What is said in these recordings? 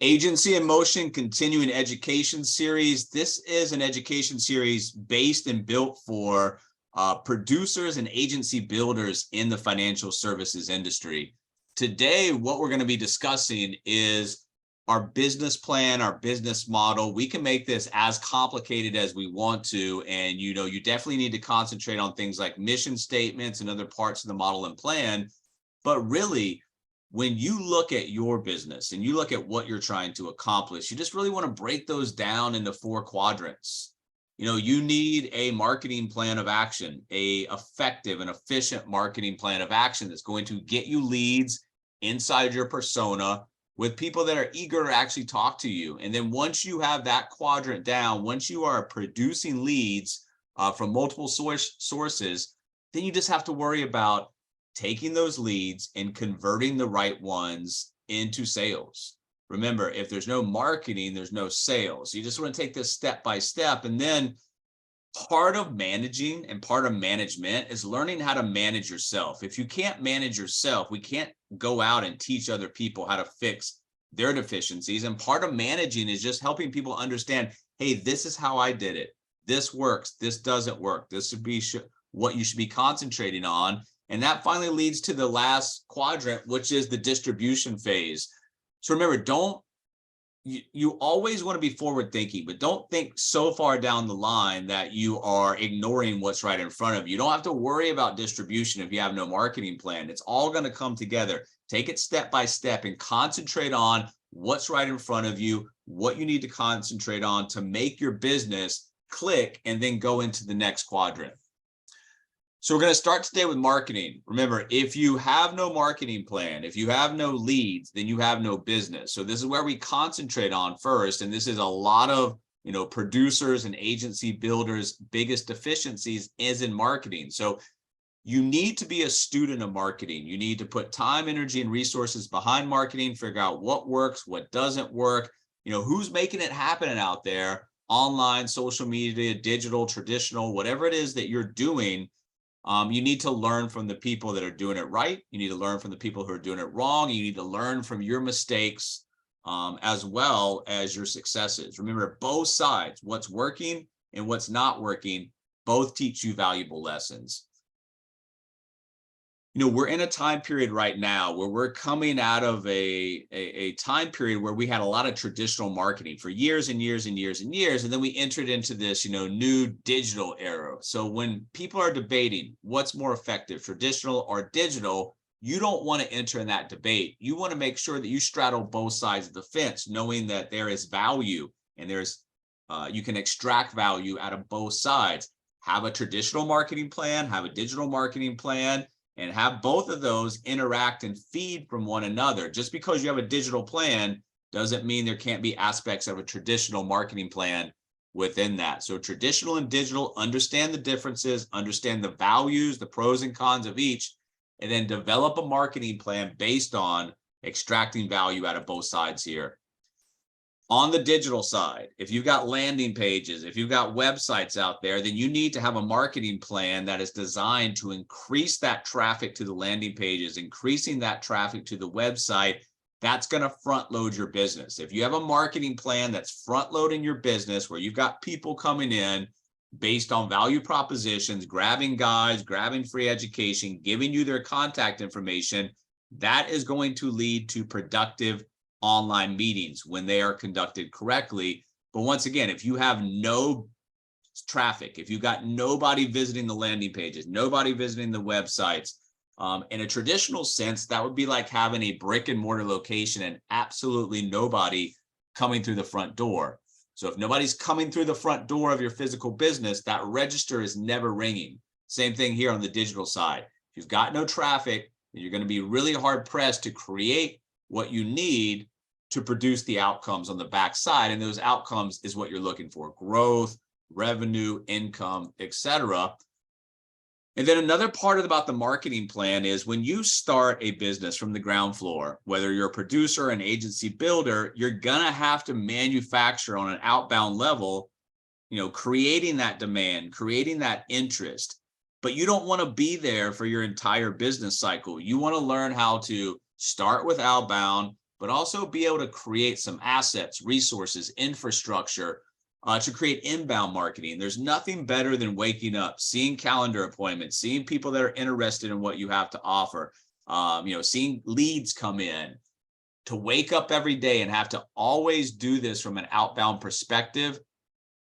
Agency in Motion Continuing Education Series. This is an education series based and built for producers and agency builders in the financial services industry. Today, what we're going to be discussing is our business plan, our business model. We can make this as complicated as we want to, and you definitely need to concentrate on things like mission statements and other parts of the model and plan. But really, when you look at your business and you look at what you're trying to accomplish, you just really want to break those down into 4 quadrants. You need a marketing plan of action, a effective and efficient marketing plan of action that's going to get you leads inside your persona with people that are eager to actually talk to you. And then once you have that quadrant down, once you are producing leads from multiple sources, then you just have to worry about taking those leads and converting the right ones into sales. Remember, if there's no marketing, there's no sales. You just want to take this step by step. And then part of managing and part of management is learning how to manage yourself. If you can't manage yourself, we can't go out and teach other people how to fix their deficiencies. And part of managing is just helping people understand, hey, this is how I did it. This works. This doesn't work. This would be what you should be concentrating on. And that finally leads to the last quadrant, which is the distribution phase. So remember, you always want to be forward thinking, but don't think so far down the line that you are ignoring what's right in front of you. You don't have to worry about distribution if you have no marketing plan. It's all going to come together. Take it step by step and concentrate on what's right in front of you, what you need to concentrate on to make your business click, and then go into the next quadrant. So we're going to start today with marketing. Remember, if you have no marketing plan, if you have no leads, then you have no business. So this is where we concentrate on first. And this is a lot of, producers and agency builders' biggest deficiencies is in marketing. So you need to be a student of marketing. You need to put time, energy, and resources behind marketing, figure out what works, what doesn't work, who's making it happen out there, online, social media, digital, traditional, whatever it is that you're doing. You need to learn from the people that are doing it right. You need to learn from the people who are doing it wrong. You need to learn from your mistakes as well as your successes. Remember, both sides, what's working and what's not working, both teach you valuable lessons. We're in a time period right now where we're coming out of a time period where we had a lot of traditional marketing for years and years and years and years. And then we entered into this, new digital era. So when people are debating what's more effective, traditional or digital, you don't want to enter in that debate. You want to make sure that you straddle both sides of the fence, knowing that there is value and you can extract value out of both sides. Have a traditional marketing plan, have a digital marketing plan, and have both of those interact and feed from one another. Just because you have a digital plan doesn't mean there can't be aspects of a traditional marketing plan within that. So traditional and digital, understand the differences, understand the values, the pros and cons of each, and then develop a marketing plan based on extracting value out of both sides here. On the digital side, if you've got landing pages, if you've got websites out there, then you need to have a marketing plan that is designed to increase that traffic to the landing pages, increasing that traffic to the website. That's going to front load your business. If you have a marketing plan that's front loading your business, where you've got people coming in based on value propositions, grabbing guides, grabbing free education, giving you their contact information, that is going to lead to productive online meetings when they are conducted correctly. But once again, if you have no traffic, if you've got nobody visiting the landing pages, nobody visiting the websites, in a traditional sense, that would be like having a brick and mortar location and absolutely nobody coming through the front door. So if nobody's coming through the front door of your physical business, that register is never ringing. Same thing here on the digital side. If you've got no traffic, you're going to be really hard pressed to create what you need to produce the outcomes on the backside. And those outcomes is what you're looking for: growth, revenue, income, etc. And then another part about the marketing plan is when you start a business from the ground floor, whether you're a producer, an agency builder, you're going to have to manufacture on an outbound level, creating that demand, creating that interest. But you don't want to be there for your entire business cycle. You want to learn how to start with outbound, but also be able to create some assets, resources, infrastructure to create inbound marketing. There's nothing better than waking up, seeing calendar appointments, seeing people that are interested in what you have to offer, seeing leads come in. To wake up every day and have to always do this from an outbound perspective,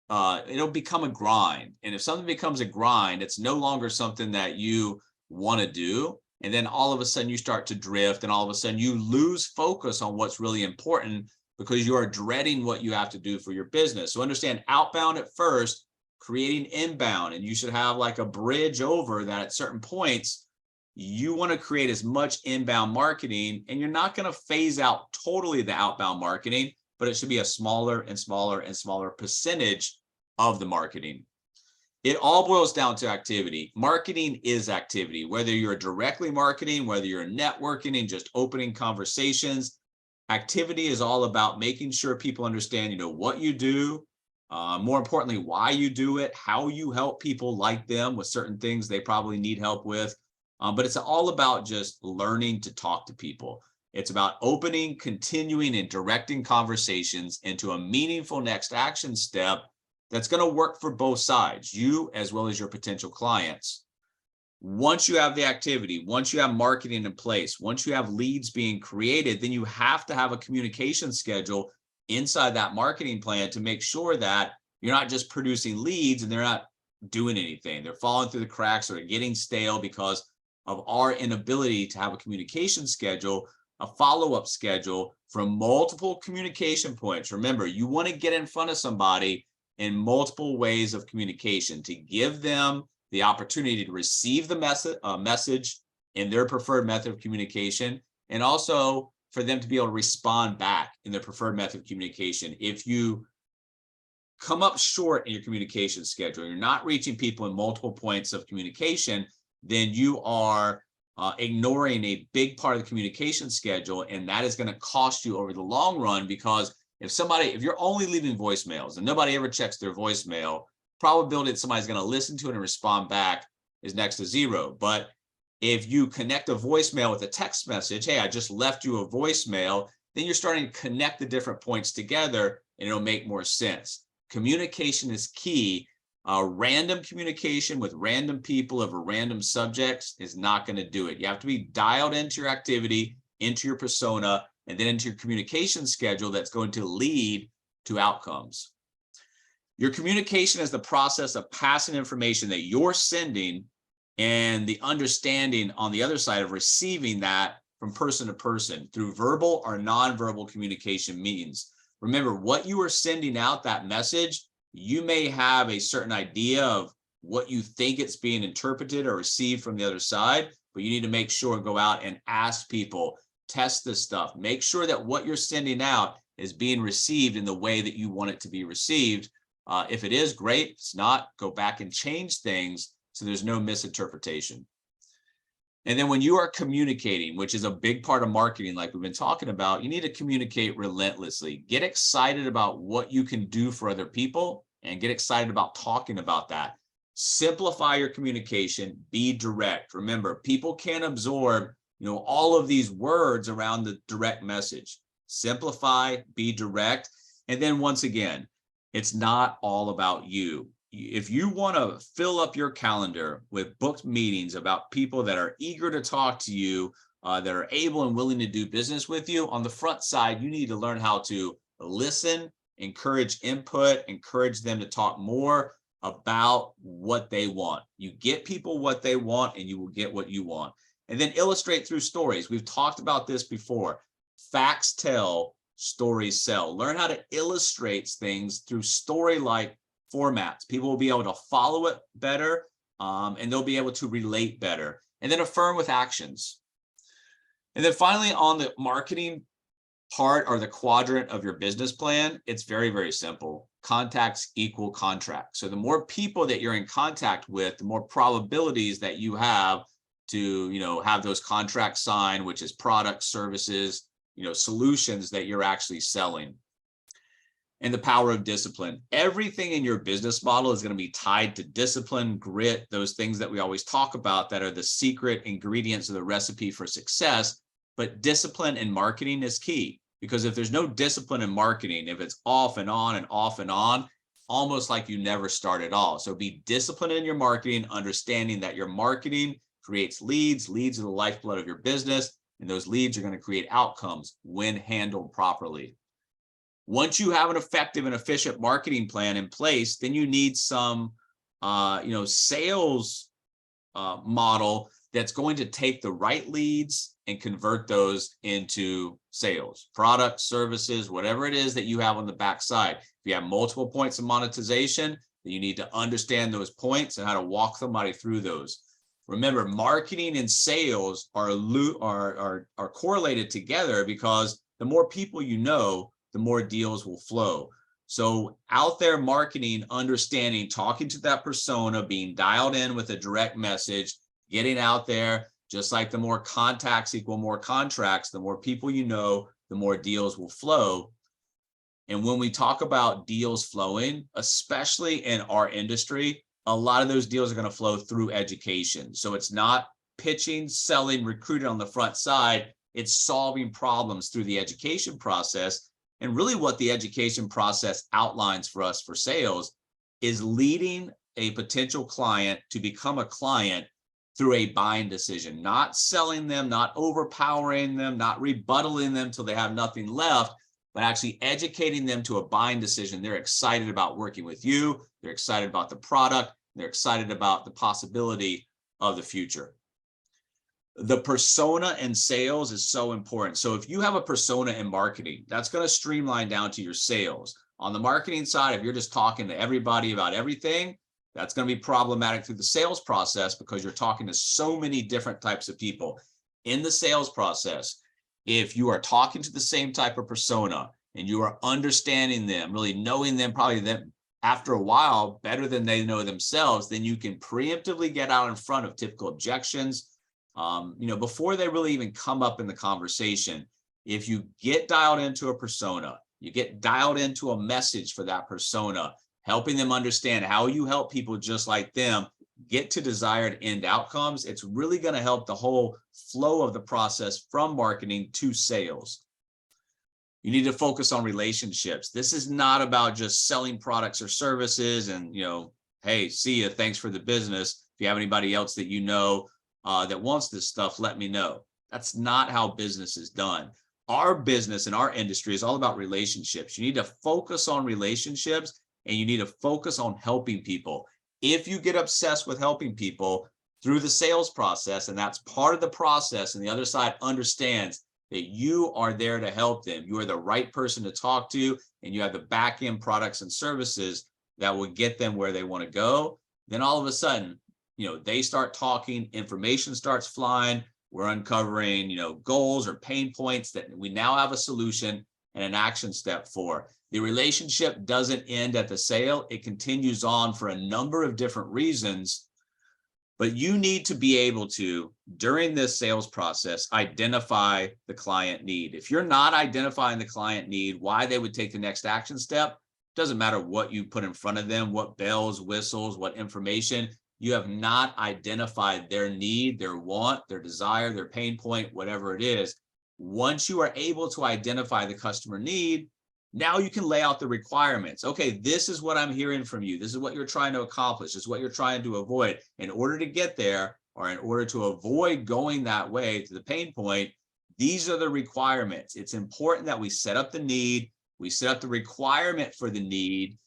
it'll become a grind. And if something becomes a grind, it's no longer something that you want to do. And then all of a sudden you start to drift, and all of a sudden you lose focus on what's really important because you are dreading what you have to do for your business. So understand, outbound at first, creating inbound, and you should have like a bridge over that. At certain points, you want to create as much inbound marketing, and you're not going to phase out totally the outbound marketing, but it should be a smaller and smaller and smaller percentage of the marketing. It all boils down to activity. Marketing is activity, whether you're directly marketing, whether you're networking and just opening conversations. Activity is all about making sure people understand, what you do, more importantly, why you do it, how you help people like them with certain things they probably need help with. But it's all about just learning to talk to people. It's about opening, continuing, and directing conversations into a meaningful next action step that's going to work for both sides, you as well as your potential clients. Once you have the activity, once you have marketing in place, once you have leads being created, then you have to have a communication schedule inside that marketing plan to make sure that you're not just producing leads and they're not doing anything. They're falling through the cracks or they're getting stale because of our inability to have a communication schedule, a follow-up schedule from multiple communication points. Remember, you want to get in front of somebody in multiple ways of communication to give them the opportunity to receive the message in their preferred method of communication, and also for them to be able to respond back in their preferred method of communication. If you come up short in your communication schedule, you're not reaching people in multiple points of communication, then you are ignoring a big part of the communication schedule, and that is going to cost you over the long run. Because if you're only leaving voicemails and nobody ever checks their voicemail, probability that somebody's going to listen to it and respond back is next to zero. But if you connect a voicemail with a text message, hey, I just left you a voicemail, then you're starting to connect the different points together and it'll make more sense. Communication is key. Random communication with random people over random subjects is not going to do it. You have to be dialed into your activity, into your persona, and then into your communication schedule that's going to lead to outcomes. Your communication is the process of passing information that you're sending and the understanding on the other side of receiving that from person to person through verbal or nonverbal communication means. Remember, what you are sending out, that message, you may have a certain idea of what you think it's being interpreted or received from the other side, but you need to make sure and go out and ask people, test this stuff, make sure that what you're sending out is being received in the way that you want it to be received. If it is, great. If it's not, go back and change things so there's no misinterpretation. And then when you are communicating, which is a big part of marketing, like we've been talking about, you need to communicate relentlessly. Get excited about what you can do for other people and get excited about talking about that. Simplify your communication, be direct. Remember, people can't absorb, all of these words around the direct message. Simplify, be direct. And then once again, it's not all about you. If you want to fill up your calendar with booked meetings about people that are eager to talk to you, that are able and willing to do business with you, on the front side, you need to learn how to listen, encourage input, encourage them to talk more about what they want. You get people what they want and you will get what you want. And then illustrate through stories. We've talked about this before. Facts tell, stories sell. Learn how to illustrate things through story-like formats. People will be able to follow it better, and they'll be able to relate better. And then affirm with actions. And then finally, on the marketing part or the quadrant of your business plan, it's very, very simple. Contacts equal contracts. So the more people that you're in contact with, the more probabilities that you have to, have those contracts signed, which is products, services, solutions that you're actually selling. And the power of discipline. Everything in your business model is going to be tied to discipline, grit, those things that we always talk about that are the secret ingredients of the recipe for success. But discipline in marketing is key. Because if there's no discipline in marketing, if it's off and on and off and on, almost like you never start at all. So be disciplined in your marketing, understanding that your marketing creates leads. Leads are the lifeblood of your business, and those leads are going to create outcomes when handled properly. Once you have an effective and efficient marketing plan in place, then you need some sales model that's going to take the right leads and convert those into sales, products, services, whatever it is that you have on the backside. If you have multiple points of monetization, then you need to understand those points and how to walk somebody through those. Remember, marketing and sales are correlated together, because the more people you know, the more deals will flow. So out there marketing, understanding, talking to that persona, being dialed in with a direct message, getting out there, just like the more contacts equal more contracts, the more people you know, the more deals will flow. And when we talk about deals flowing, especially in our industry, a lot of those deals are going to flow through education. So it's not pitching, selling, recruiting on the front side. It's solving problems through the education process. And really what the education process outlines for us for sales is leading a potential client to become a client through a buying decision, not selling them, not overpowering them, not rebuttaling them till they have nothing left, but actually educating them to a buying decision. They're excited about working with you. They're excited about the product. They're excited about the possibility of the future. The persona in sales is so important. So if you have a persona in marketing, that's going to streamline down to your sales. On the marketing side, if you're just talking to everybody about everything, that's going to be problematic through the sales process, because you're talking to so many different types of people. In the sales process, if you are talking to the same type of persona and you are understanding them, really knowing them, probably them after a while better than they know themselves, then you can preemptively get out in front of typical objections, before they really even come up in the conversation. If you get dialed into a persona, you get dialed into a message for that persona, helping them understand how you help people just like them get to desired end outcomes, it's really going to help the whole flow of the process from marketing to sales. You need to focus on relationships. This is not about just selling products or services and, hey, see ya, thanks for the business. If you have anybody else that you know that wants this stuff, let me know. That's not how business is done. Our business and our industry is all about relationships. You need to focus on relationships, and you need to focus on helping people. If you get obsessed with helping people through the sales process, and that's part of the process, and the other side understands that you are there to help them, you are the right person to talk to, and you have the back end products and services that will get them where they want to go, then all of a sudden, they start talking, information starts flying, we're uncovering, goals or pain points that we now have a solution and an action step for. The relationship doesn't end at the sale. It continues on for a number of different reasons, but you need to be able to, during this sales process, identify the client need. If you're not identifying the client need, why they would take the next action step, doesn't matter what you put in front of them, what bells, whistles, what information, you have not identified their need, their want, their desire, their pain point, whatever it is. Once you are able to identify the customer need, now you can lay out the requirements. Okay, this is what I'm hearing from you. This is what you're trying to accomplish. This is what you're trying to avoid. In order to get there, or in order to avoid going that way to the pain point, these are the requirements. It's important that we set up the need, we set up the requirement for the need,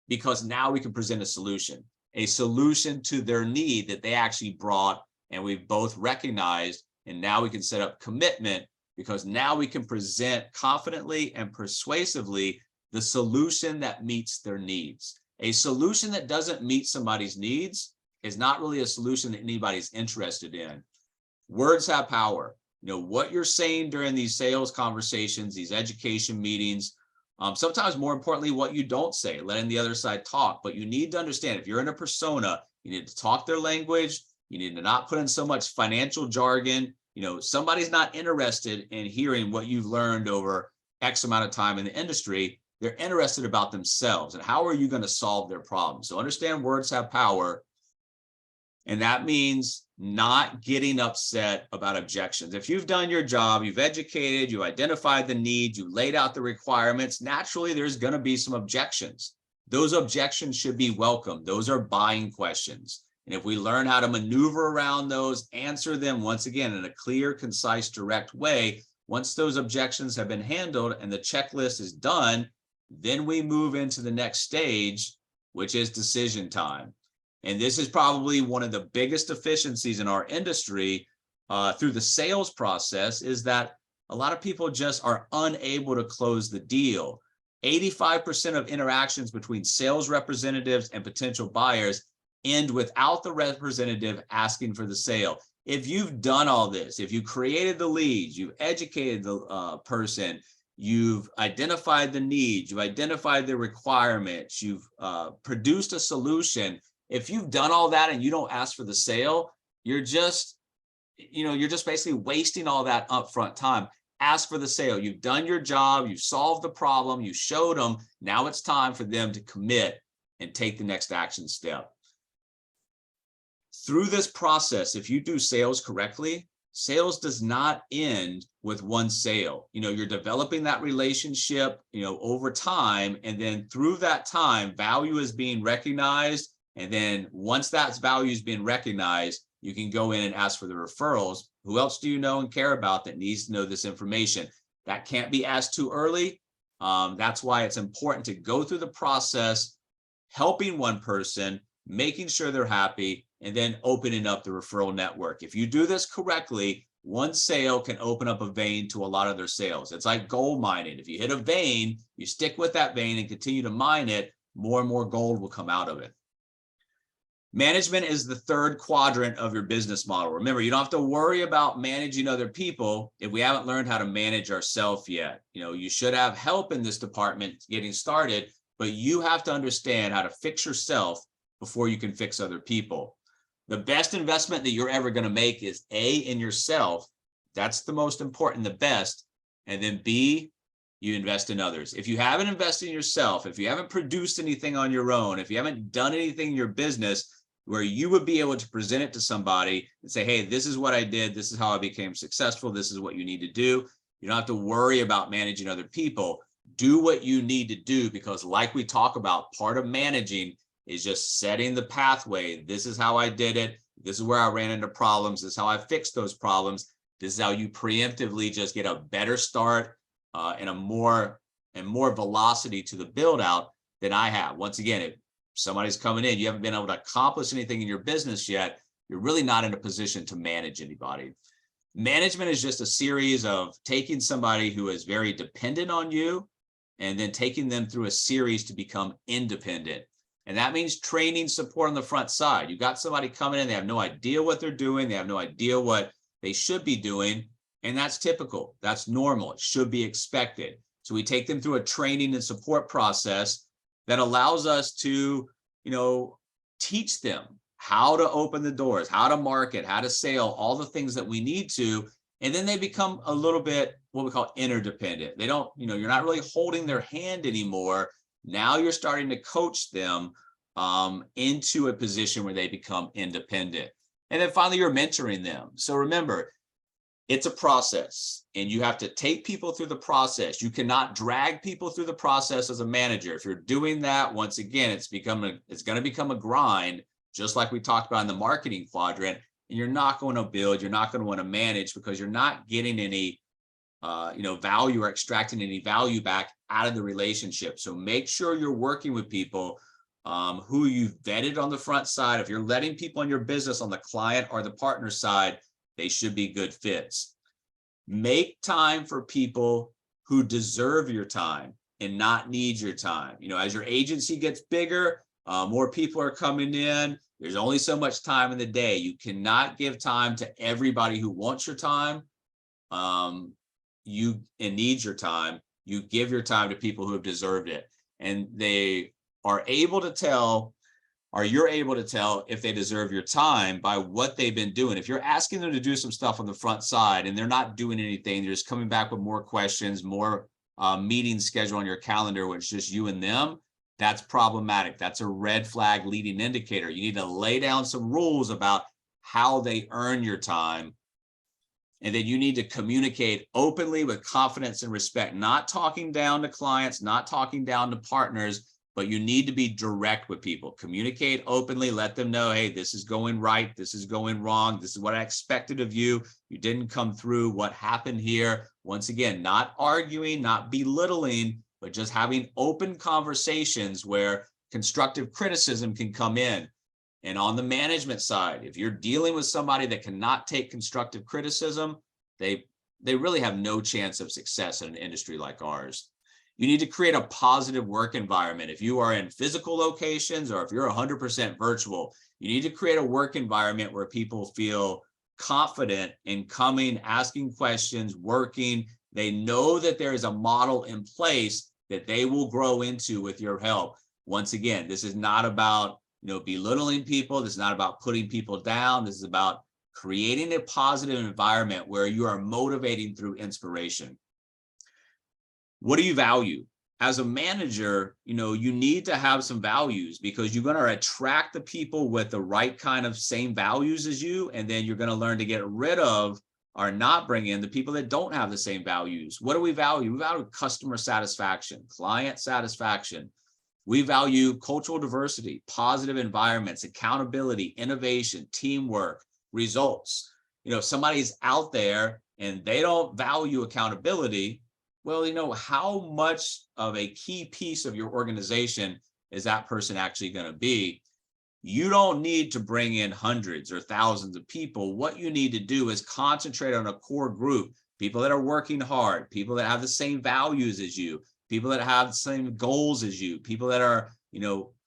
because now we can present a solution to their need that they actually brought, and we've both recognized, and now we can set up commitment, because now we can present confidently and persuasively the solution that meets their needs. A solution that doesn't meet somebody's needs is not really a solution that anybody's interested in. Words have power. What you're saying during these sales conversations, these education meetings, sometimes more importantly, what you don't say, letting the other side talk. But you need to understand, if you're in a persona, you need to talk their language. You need to not put in so much financial jargon. Somebody's not interested in hearing what you've learned over X amount of time in the industry. They're interested about themselves and how are you going to solve their problem. So understand words have power. And that means not getting upset about objections. If you've done your job, you've educated, you identified the need, you laid out the requirements, naturally there's going to be some objections. Those objections should be welcomed. Those are buying questions. And if we learn how to maneuver around those, answer them once again in a clear, concise, direct way, once those objections have been handled and the checklist is done, then we move into the next stage, which is decision time. And this is probably one of the biggest deficiencies in our industry through the sales process, is that a lot of people just are unable to close the deal. 85% of interactions between sales representatives and potential buyers end without the representative asking for the sale. If you've done all this, if you created the leads, you've educated the person, you've identified the needs, you've identified the requirements, you've produced a solution. If you've done all that and you don't ask for the sale, you're just basically wasting all that upfront time. Ask for the sale. You've done your job. You've solved the problem. You showed them. Now it's time for them to commit and take the next action step. Through this process, if you do sales correctly, sales does not end with one sale. You're developing that relationship, over time. And then through that time, value is being recognized. And then once that value is being recognized, you can go in and ask for the referrals. Who else do you know and care about that needs to know this information? That can't be asked too early. That's why it's important to go through the process, helping one person, making sure they're happy, and then opening up the referral network. If you do this correctly, one sale can open up a vein to a lot of their sales. It's like gold mining. If you hit a vein, you stick with that vein and continue to mine it, more and more gold will come out of it. Management is the third quadrant of your business model. Remember, you don't have to worry about managing other people if we haven't learned how to manage ourselves yet. You should have help in this department getting started, but you have to understand how to fix yourself before you can fix other people. The best investment that you're ever going to make is A, in yourself. That's the most important, the best. And then B, you invest in others. If you haven't invested in yourself, if you haven't produced anything on your own, if you haven't done anything in your business where you would be able to present it to somebody and say, hey, this is what I did. This is how I became successful. This is what you need to do. You don't have to worry about managing other people. Do what you need to do, because like we talk about, part of managing is just setting the pathway. This is how I did it. This is where I ran into problems. This is how I fixed those problems. This is how you preemptively just get a better start and more velocity to the build out than I have. Once again, if somebody's coming in, you haven't been able to accomplish anything in your business yet, you're really not in a position to manage anybody. Management is just a series of taking somebody who is very dependent on you and then taking them through a series to become independent. And that means training, support on the front side. You got somebody coming in, they have no idea what they're doing. They have no idea what they should be doing. And that's typical. That's normal. It should be expected. So we take them through a training and support process that allows us to, teach them how to open the doors, how to market, how to sell, all the things that we need to. And then they become a little bit what we call interdependent. They don't, you're not really holding their hand anymore. Now you're starting to coach them into a position where they become independent. And then finally, you're mentoring them. So remember, it's a process and you have to take people through the process. You cannot drag people through the process as a manager. If you're doing that, once again, it's going to become a grind, just like we talked about in the marketing quadrant. And you're not going to build, you're not going to want to manage, because you're not getting any value or extracting any value back out of the relationship. So make sure you're working with people who you've vetted on the front side. If you're letting people in your business on the client or the partner side, they should be good fits. Make time for people who deserve your time and not need your time. As your agency gets bigger, more people are coming in. There's only so much time in the day. You cannot give time to everybody who wants your time. And needs your time. You give your time to people who have deserved it, and they are able to tell, or you're able to tell if they deserve your time by what they've been doing. If you're asking them to do some stuff on the front side and they're not doing anything, they're just coming back with more questions, more meetings scheduled on your calendar, which is just you and them, that's problematic. That's a red flag leading indicator. You need to lay down some rules about how they earn your time. And then you need to communicate openly with confidence and respect, not talking down to clients, not talking down to partners, but you need to be direct with people. Communicate openly, let them know, hey, this is going right, this is going wrong, this is what I expected of you. You didn't come through, what happened here? Once again, not arguing, not belittling, but just having open conversations where constructive criticism can come in. And on the management side, if you're dealing with somebody that cannot take constructive criticism, they really have no chance of success in an industry like ours. You need to create a positive work environment. If you are in physical locations or if you're 100% virtual, you need to create a work environment where people feel confident in coming, asking questions, working. They know that there is a model in place that they will grow into with your help. Once again, this is not about belittling people. This is not about putting people down. This is about creating a positive environment where you are motivating through inspiration. What do you value? As a manager, you need to have some values, because you're going to attract the people with the right kind of same values as you, and then you're going to learn to get rid of or not bring in the people that don't have the same values. What do we value? We value customer satisfaction, client satisfaction. We value cultural diversity, positive environments, accountability, innovation, teamwork, results. If somebody's out there and they don't value accountability, well, how much of a key piece of your organization is that person actually going to be? You don't need to bring in hundreds or thousands of people. What you need to do is concentrate on a core group, people that are working hard, people that have the same values as you, people that have the same goals as you, people that are,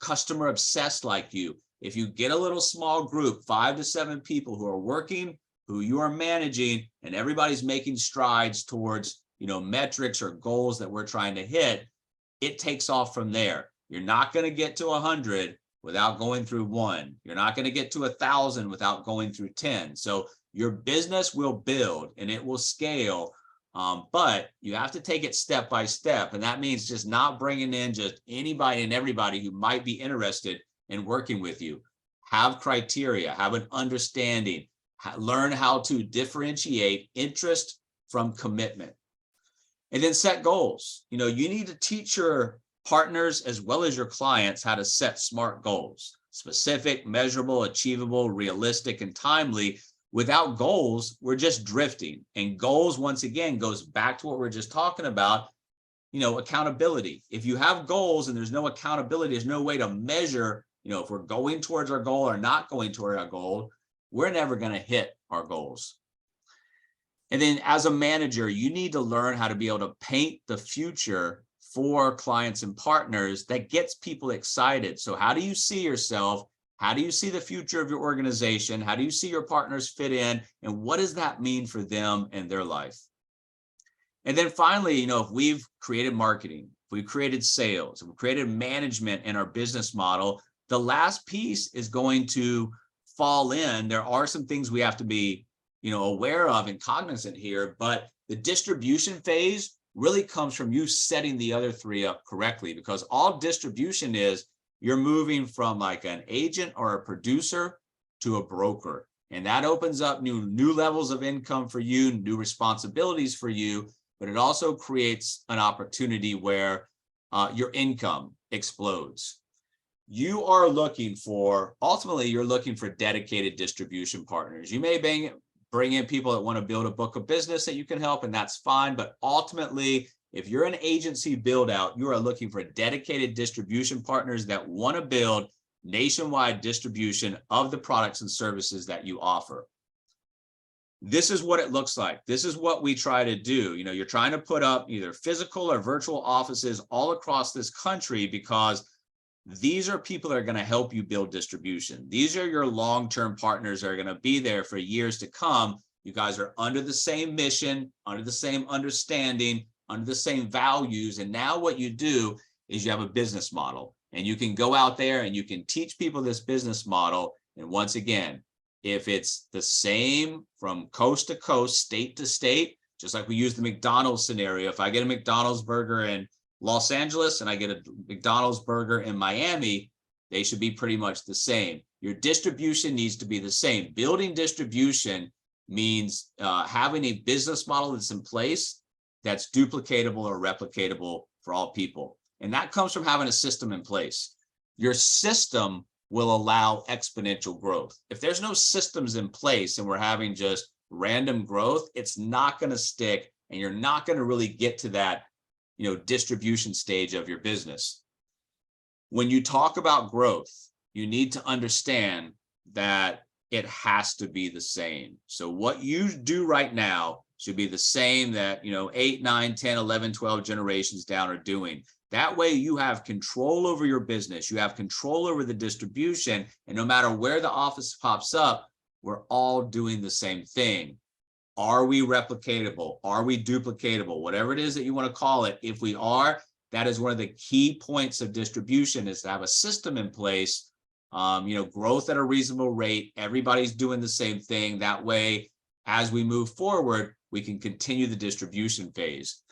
customer obsessed like you. If you get a little small group, 5 to 7 people who are working, who you are managing, and everybody's making strides towards, metrics or goals that we're trying to hit, it takes off from there. You're not going to get to 100 without going through 1. You're not going to get to 1,000 without going through 10. So your business will build and it will scale. But you have to take it step by step. And that means just not bringing in just anybody and everybody who might be interested in working with you. Have criteria, have an understanding, learn how to differentiate interest from commitment. And then set goals. You need to teach your partners as well as your clients how to set SMART goals: specific, measurable, achievable, realistic, and timely. Without goals, we're just drifting. And goals, once again, goes back to what we're just talking about, accountability. If you have goals and there's no accountability, there's no way to measure, if we're going towards our goal or not going toward our goal, we're never going to hit our goals. And then as a manager, you need to learn how to be able to paint the future for clients and partners that gets people excited. So how do you see yourself? How do you see the future of your organization? How do you see your partners fit in? And what does that mean for them and their life? And then finally, if we've created marketing, if we've created sales, if we've created management in our business model, the last piece is going to fall in. There are some things we have to be aware of and cognizant here, but the distribution phase really comes from you setting the other 3 up correctly, because all distribution is, you're moving from like an agent or a producer to a broker. And that opens up new levels of income for you, new responsibilities for you, but it also creates an opportunity where your income explodes. Ultimately, you're looking for dedicated distribution partners. You may bring in people that want to build a book of business that you can help, and that's fine. But ultimately, if you're an agency build out, you are looking for dedicated distribution partners that want to build nationwide distribution of the products and services that you offer. This is what it looks like. This is what we try to do. You're trying to put up either physical or virtual offices all across this country, because these are people that are going to help you build distribution. These are your long-term partners that are going to be there for years to come. You guys are under the same mission, under the same understanding, under the same values. And now what you do is you have a business model, and you can go out there and you can teach people this business model. And once again, if it's the same from coast to coast, state to state, just like we use the McDonald's scenario, if I get a McDonald's burger in Los Angeles and I get a McDonald's burger in Miami, they should be pretty much the same. Your distribution needs to be the same. Building distribution means having a business model that's in place that's duplicatable or replicatable for all people. And that comes from having a system in place. Your system will allow exponential growth. If there's no systems in place and we're having just random growth, it's not going to stick, and you're not going to really get to that, distribution stage of your business. When you talk about growth, you need to understand that it has to be the same. So what you do right now should be the same that 8, 9, 10, 11, 12 generations down are doing. That way you have control over your business, you have control over the distribution, and no matter where the office pops up, we're all doing the same thing. Are we replicatable? Are we duplicatable? Whatever it is that you want to call it, if we are, that is one of the key points of distribution, is to have a system in place, growth at a reasonable rate. Everybody's doing the same thing. That way, as we move forward, we can continue the distribution phase.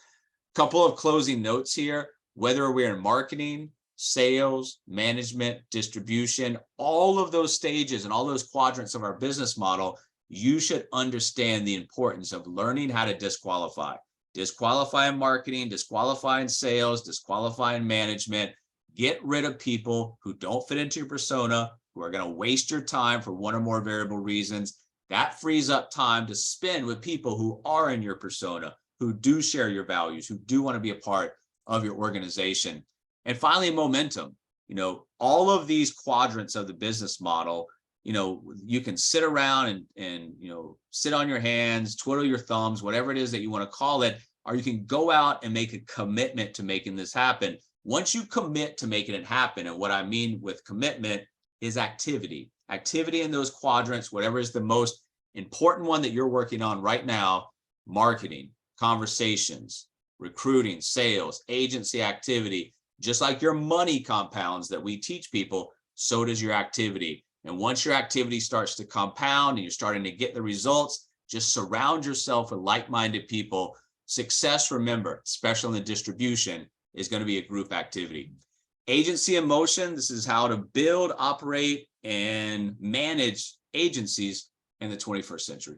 Couple of closing notes here. Whether we're in marketing, sales, management, distribution, all of those stages and all those quadrants of our business model, you should understand the importance of learning how to disqualify. Disqualify in marketing, disqualify in sales, disqualify in management. Get rid of people who don't fit into your persona, who are going to waste your time for one or more variable reasons. That frees up time to spend with people who are in your persona, who do share your values, who do want to be a part of your organization. And finally, momentum. All of these quadrants of the business model, you can sit around and sit on your hands, twiddle your thumbs, whatever it is that you want to call it, or you can go out and make a commitment to making this happen. Once you commit to making it happen, and what I mean with commitment is activity in those quadrants, whatever is the most important one that you're working on right now: marketing, conversations, recruiting, sales, agency activity. Just like your money compounds that we teach people, so does your activity. And once your activity starts to compound and you're starting to get the results, just surround yourself with like-minded people. Success, remember, especially in the distribution, is going to be a group activity. Agency in motion. This is how to build, operate, and manage agencies in the 21st century.